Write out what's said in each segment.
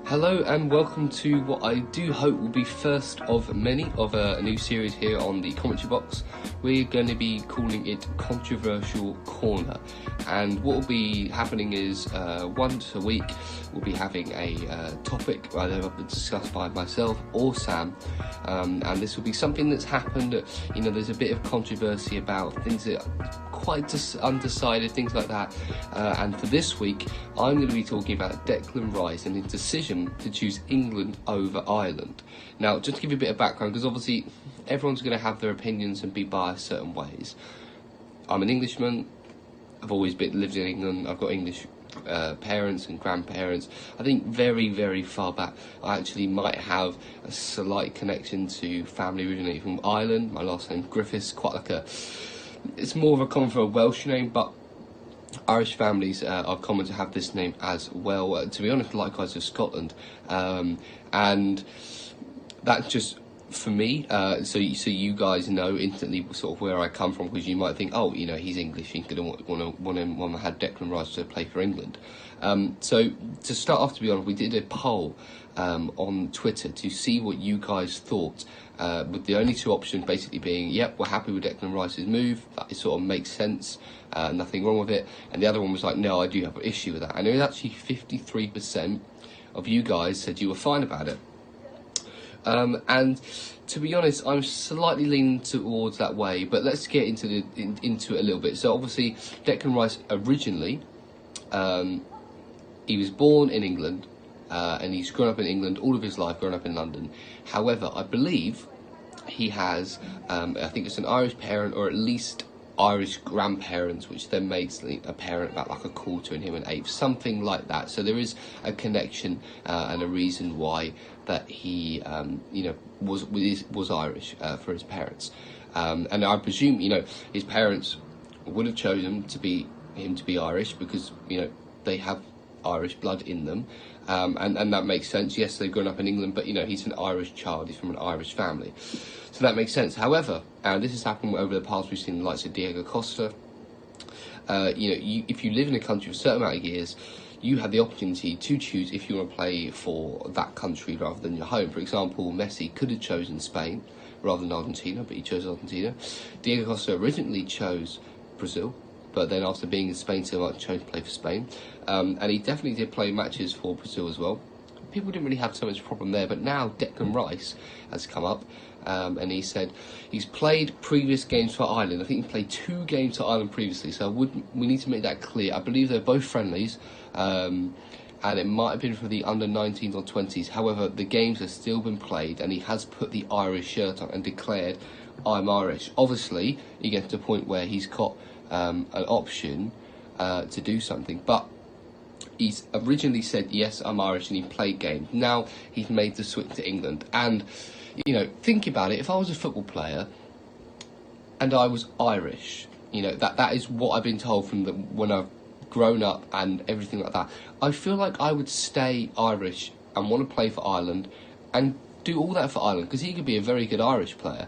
Hello and welcome to what I do hope will be first of many of a new series here on the commentary box. We're going to be calling it Controversial Corner, and what will be happening is once a week we'll be having a topic either discussed by myself or Sam, and this will be something that's happened. There's a bit of controversy about things that are quite undecided, things like that, and for this week I'm going to be talking about Declan Rice and his decision to choose England over Ireland. Now, just to give you a bit of background, because obviously everyone's going to have their opinions and be biased certain ways. I'm an Englishman. I've always lived in England. I've got English parents and grandparents. I think very, very far back I actually might have a slight connection to family originating from Ireland. My last name Griffiths, it's more of a common for a Welsh name, but Irish families are common to have this name as well. To be honest, likewise with Scotland, and that's just for me. So you guys know instantly sort of where I come from, because you might think, oh, he's English, he's going to want to have Declan Rice to play for England. So to start off, to be honest, we did a poll on Twitter to see what you guys thought, with the only two options basically being, yep, we're happy with Declan Rice's move, that sort of makes sense, nothing wrong with it, and the other one was like, no, I do have an issue with that. And it was actually 53% of you guys said you were fine about it. And to be honest, I'm slightly leaning towards that way, but let's get into it a little bit. So obviously, Declan Rice originally, he was born in England, and he's grown up in England all of his life, grown up in London. However, I believe he has, I think it's an Irish parent, or at least Irish grandparents, which then makes a parent about like a quarter and him an eighth, something like that. So there is a connection and a reason why that he, was Irish for his parents, and I presume his parents would have chosen him to be Irish because they have Irish blood in them, and that makes sense. Yes, they've grown up in England, but he's an Irish child, he's from an Irish family, so that makes sense. However, and this has happened over the past, we've seen the likes of Diego Costa. If you live in a country for a certain amount of years, you have the opportunity to choose if you want to play for that country rather than your home. For example, Messi could have chosen Spain rather than Argentina, but he chose Argentina. Diego Costa originally chose Brazil, but then after being in Spain so much, chose to play for Spain. And he definitely did play matches for Brazil as well. People didn't really have so much problem there, but now Declan Rice has come up, and he said he's played previous games for Ireland. I think he played 2 games for Ireland previously, so we need to make that clear. I believe they're both friendlies, and it might have been for the under-19s or 20s. However, the games have still been played, and he has put the Irish shirt on and declared, I'm Irish. Obviously, he gets to a point where he's got an option to do something, but he's originally said, yes, I'm Irish, and he played games. Now he's made the switch to England, and think about it. If I was a football player and I was Irish, that is what I've been told from when I've grown up and everything like that. I feel like I would stay Irish and want to play for Ireland and do all that for Ireland, because he could be a very good Irish player.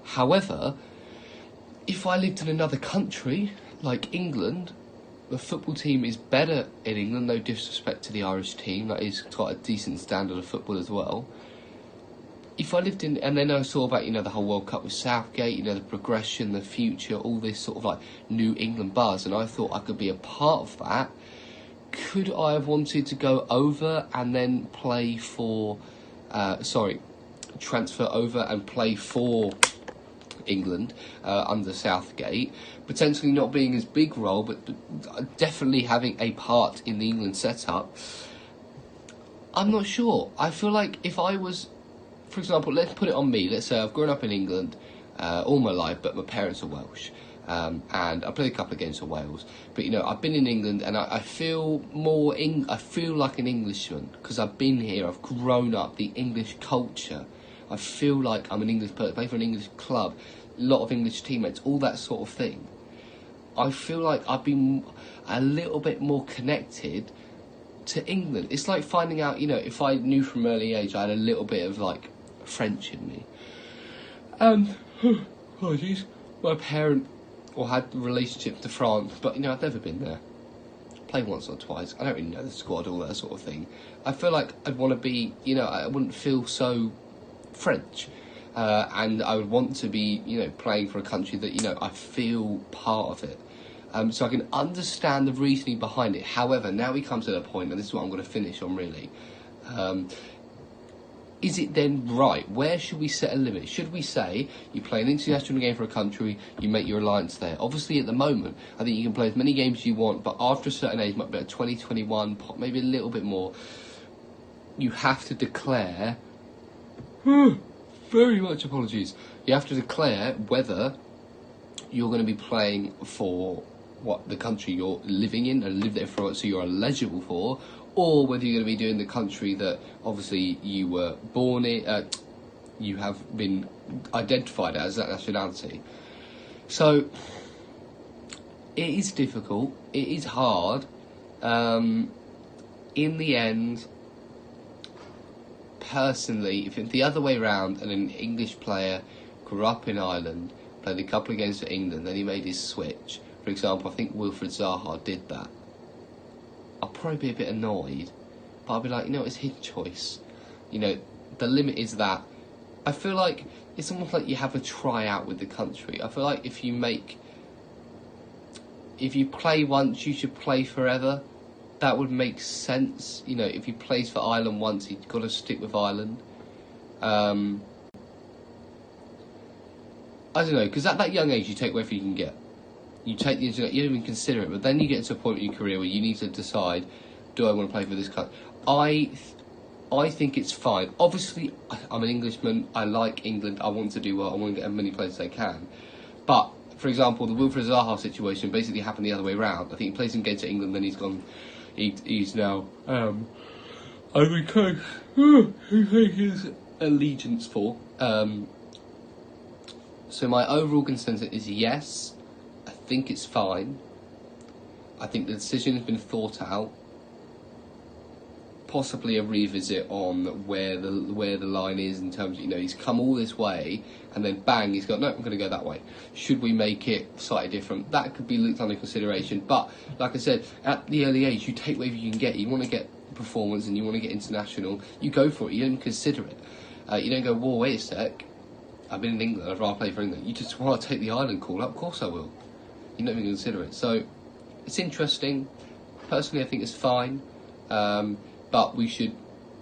However, if I lived in another country like England, the football team is better in England, no disrespect to the Irish team, that is quite a decent standard of football as well. If I lived in, and then I saw about, the whole World Cup with Southgate, the progression, the future, all this sort of like New England buzz, and I thought I could be a part of that. Could I have wanted to go over and then play for, transfer over and play for England under Southgate, potentially not being as big role, but definitely having a part in the England setup? I'm not sure. I feel like if I was, for example, let's put it on me. Let's say I've grown up in England all my life, but my parents are Welsh, and I played a couple of games for Wales. But I've been in England, and I feel I feel like an Englishman because I've been here. I've grown up, the English culture. I feel like I'm an English person, play for an English club, a lot of English teammates, all that sort of thing. I feel like I've been a little bit more connected to England. It's like finding out, if I knew from an early age I had a little bit of like French in me. My parent had relationships to France, but I've never been there. play once or twice. I don't really know the squad, all that sort of thing. I feel like I'd want to be, I wouldn't feel so French. And I would want to be, playing for a country that, I feel part of it. So I can understand the reasoning behind it. However, now we come to the point, and this is what I'm going to finish on really. Is it then right? Where should we set a limit? Should we say you play an international game for a country, you make your alliance there? Obviously, at the moment, I think you can play as many games as you want, but after a certain age, might be at 20, 21, maybe a little bit more, you have to declare... very much apologies. You have to declare whether you're going to be playing for the country you're living in and live there for, so you're eligible for, or whether you're going to be doing the country that obviously you were born in, you have been identified as that nationality. So it is difficult, it is hard. In the end, personally, if it's the other way around and an English player grew up in Ireland, played a couple of games for England, then he made his switch, for example, I think Wilfried Zaha did that, I'll probably be a bit annoyed, but I'll be like, it's his choice. The limit is that. I feel like it's almost like you have a tryout with the country. I feel like if you play once, you should play forever. That would make sense. If he plays for Ireland once, he's got to stick with Ireland. I don't know, because at that young age, you take whatever you can get. You take the internet, you don't even consider it, but then you get to a point in your career where you need to decide, do I want to play for this country? I think it's fine. Obviously, I'm an Englishman, I like England, I want to do well, I want to get as many players as I can. But, for example, the Wilfried Zaha situation basically happened the other way around. I think he plays some games to England, then he's gone, he's now, I think his allegiance for. So my overall consensus is yes. I think it's fine. I think the decision has been thought out. Possibly a revisit on where the line is in terms of, he's come all this way and then bang, he's got, no, I'm going to go that way. Should we make it slightly different? That could be looked under consideration. But like I said, at the early age, you take whatever you can get. You want to get performance and you want to get international, you go for it. You don't consider it. You don't go, whoa, wait a sec, I've been in England, I'd rather play for England. You just want to take the Ireland call up, of course I will. You don't even consider it. So it's interesting. Personally, I think it's fine. But we should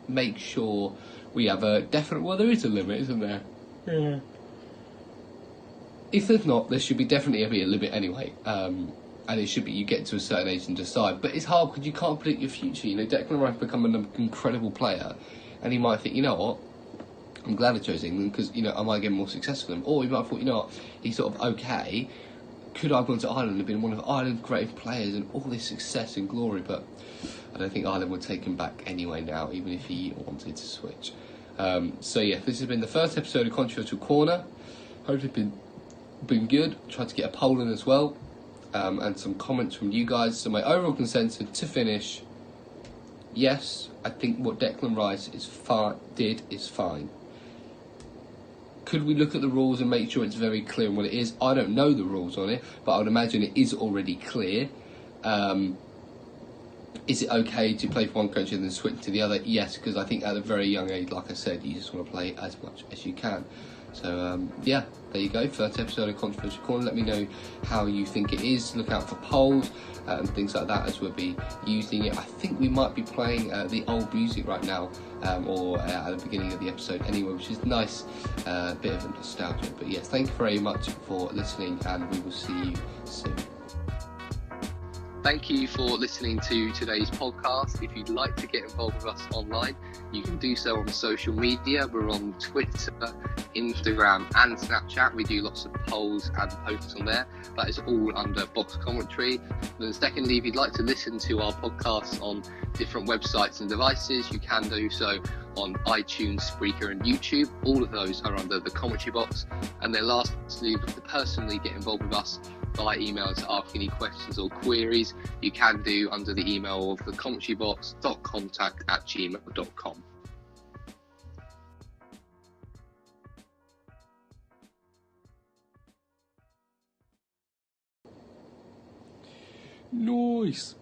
make sure we have a definite... Well, there is a limit, isn't there? Yeah. If there's not, there should be definitely be a limit anyway. And it should be you get to a certain age and decide. But it's hard because you can't predict your future. Declan Rice become an incredible player. And he might think, you know what? I'm glad I chose England because, I might get more success for them. Or he might have thought, what? He's sort of okay. Could I have gone to Ireland and been one of Ireland's greatest players and all this success and glory? But I don't think Ireland would take him back anyway now, even if he wanted to switch. So yeah, this has been the first episode of Controversial Corner. Hopefully been good. Tried to get a poll in as well, and some comments from you guys. So my overall consensus to finish, yes, I think what Declan Rice did is fine. Could we look at the rules and make sure it's very clear on what it is? I don't know the rules on it, but I would imagine it is already clear. Is it okay to play for one country and then switch to the other? Yes, because I think at a very young age, like I said, you just want to play as much as you can. So, yeah, there you go. First episode of Controversial Corner. Let me know how you think it is. Look out for polls and things like that as we'll be using it. I think we might be playing the old music right now, or at the beginning of the episode anyway, which is nice, bit of a nostalgia. But yes, thank you very much for listening, and we will see you soon. Thank you for listening to today's podcast. If you'd like to get involved with us online, you can do so on social media. We're on Twitter, Instagram and Snapchat. We do lots of polls and posts on there. That is all under Box Commentary. Then secondly, if you'd like to listen to our podcasts on different websites and devices, you can do so on iTunes, Spreaker and YouTube. All of those are under the Commentary Box. And then lastly, to personally get involved with us by email to ask any questions or queries, you can do under the email of thecommentarybox.contact@gmail.com. Nice.